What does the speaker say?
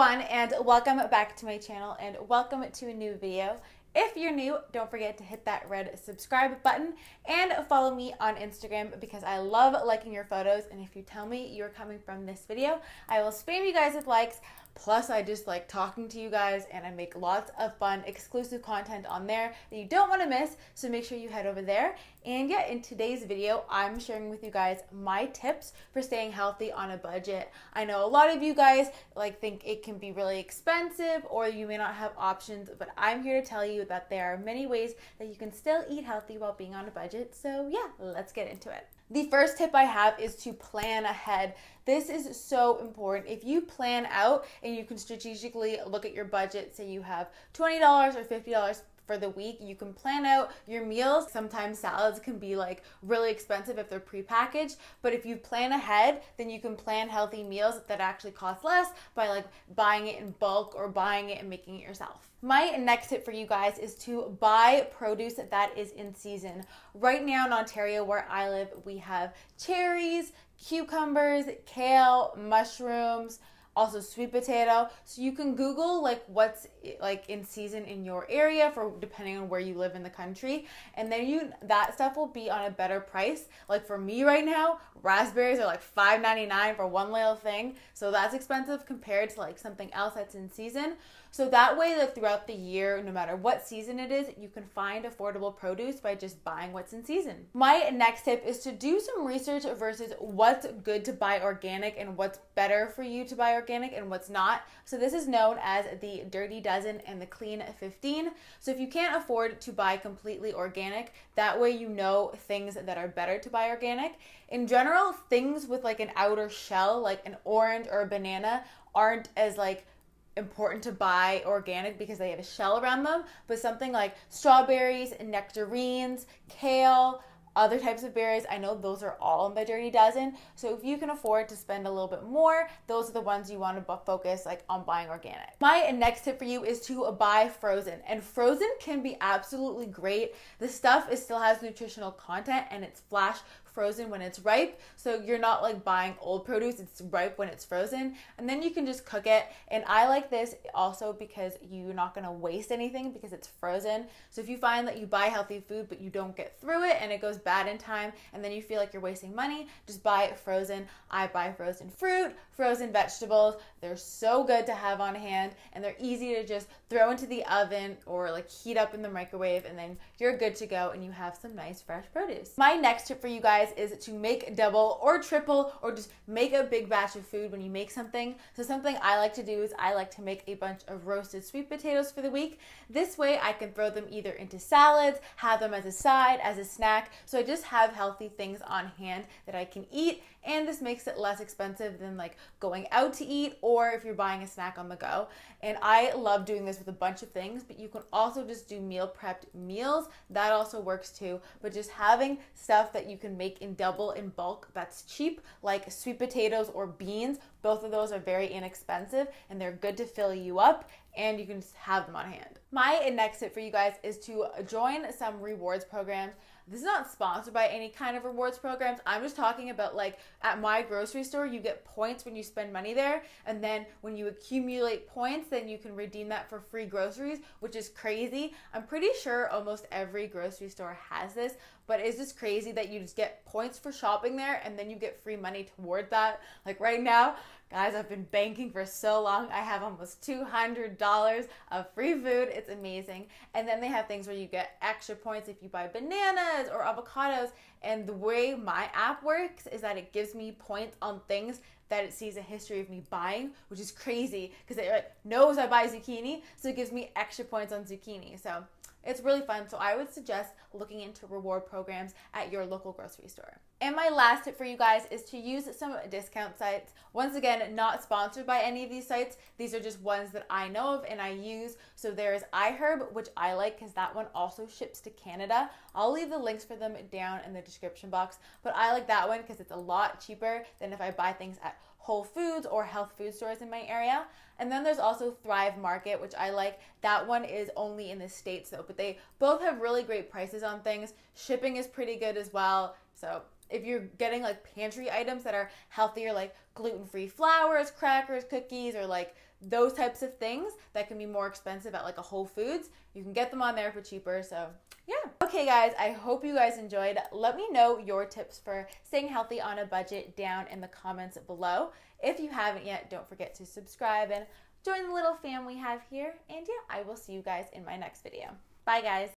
everyone, and welcome back to my channel, and welcome to a new video. If you're new, don't forget to hit that red subscribe button and follow me on Instagram because I love liking your photos, and if you tell me you're coming from this video, I will spam you guys with likes. Plus, I just like talking to you guys, and I make lots of fun exclusive content on there that you don't want to miss, so make sure you head over there. And yeah, in today's video, I'm sharing with you guys my tips for staying healthy on a budget. I know a lot of you guys think it can be really expensive, or you may not have options, but I'm here to tell you that there are many ways that you can still eat healthy while being on a budget. So yeah, let's get into it. The first tip I have is to plan ahead. This is so important. If you plan out and you can strategically look at your budget, say you have $20 or $50 for the week, you can plan out your meals. Sometimes salads can be really expensive if they're prepackaged, but if you plan ahead, then you can plan healthy meals that actually cost less by buying it in bulk or buying it and making it yourself. My next tip for you guys is to buy produce that is in season. Right now in Ontario, where I live, we have cherries, cucumbers, kale, mushrooms, also sweet potato. So you can Google what's in season in your area, for depending on where you live in the country, and then that stuff will be on a better price. Like for me right now, raspberries are $5.99 for one little thing, so that's expensive compared to something else that's in season. So that way, throughout the year, no matter what season it is, you can find affordable produce by just buying what's in season. My next tip is to do some research versus what's good to buy organic and what's better for you to buy organic and what's not. So this is known as the Dirty Dozen and the Clean 15. So if you can't afford to buy completely organic, that way you know things that are better to buy organic. In general, things with an outer shell, like an orange or a banana, aren't as important to buy organic because they have a shell around them, but something like strawberries, nectarines, kale, other types of berries, I know those are all in the Dirty Dozen. So if you can afford to spend a little bit more, those are the ones you want to focus on buying organic. My next tip for you is to buy frozen, and frozen can be absolutely great. The stuff still has nutritional content, and it's flash frozen when it's ripe, so you're not buying old produce. It's ripe when it's frozen, and then you can just cook it. And I like this also because you're not going to waste anything because it's frozen. So if you find that you buy healthy food but you don't get through it and it goes bad in time, and then you feel like you're wasting money, just buy it frozen. I buy frozen fruit, frozen vegetables. They're so good to have on hand, and they're easy to just throw into the oven or heat up in the microwave, and then you're good to go and you have some nice fresh produce. My next tip for you guys is to make double or triple, or just make a big batch of food when you make something. So something I like to do is I like to make a bunch of roasted sweet potatoes for the week. This way I can throw them either into salads, have them as a side, as a snack. So I just have healthy things on hand that I can eat, and this makes it less expensive than going out to eat, or if you're buying a snack on the go. And I love doing this with a bunch of things, but you can also just do meal prepped meals. That also works too. But just having stuff that you can make in double in bulk that's cheap, like sweet potatoes or beans, both of those are very inexpensive and they're good to fill you up, and you can just have them on hand. My next tip for you guys is to join some rewards programs. This is not sponsored by any kind of rewards programs. I'm just talking about at my grocery store, you get points when you spend money there. And then when you accumulate points, then you can redeem that for free groceries, which is crazy. I'm pretty sure almost every grocery store has this, but it's just crazy that you just get points for shopping there and then you get free money toward that. Right now, guys, I've been banking for so long. I have almost $200 of free food. It's amazing. And then they have things where you get extra points if you buy bananas or avocados. And the way my app works is that it gives me points on things that it sees a history of me buying, which is crazy because it knows I buy zucchini, so it gives me extra points on zucchini. So it's really fun. So I would suggest looking into reward programs at your local grocery store. And my last tip for you guys is to use some discount sites. Once again, not sponsored by any of these sites. These are just ones that I know of and I use. So there's iHerb, which I like because that one also ships to Canada. I'll leave the links for them down in the description box, but I like that one because it's a lot cheaper than if I buy things at Whole Foods or health food stores in my area. And then there's also Thrive Market, which I like. That one is only in the States though, but they both have really great prices on things. Shipping is pretty good as well. So if you're getting pantry items that are healthier, like gluten-free flours, crackers, cookies, or those types of things that can be more expensive at like a Whole Foods, you can get them on there for cheaper. So yeah. Okay guys, I hope you guys enjoyed. Let me know your tips for staying healthy on a budget down in the comments below. If you haven't yet, don't forget to subscribe and join the little fam we have here. And yeah, I will see you guys in my next video. Bye guys.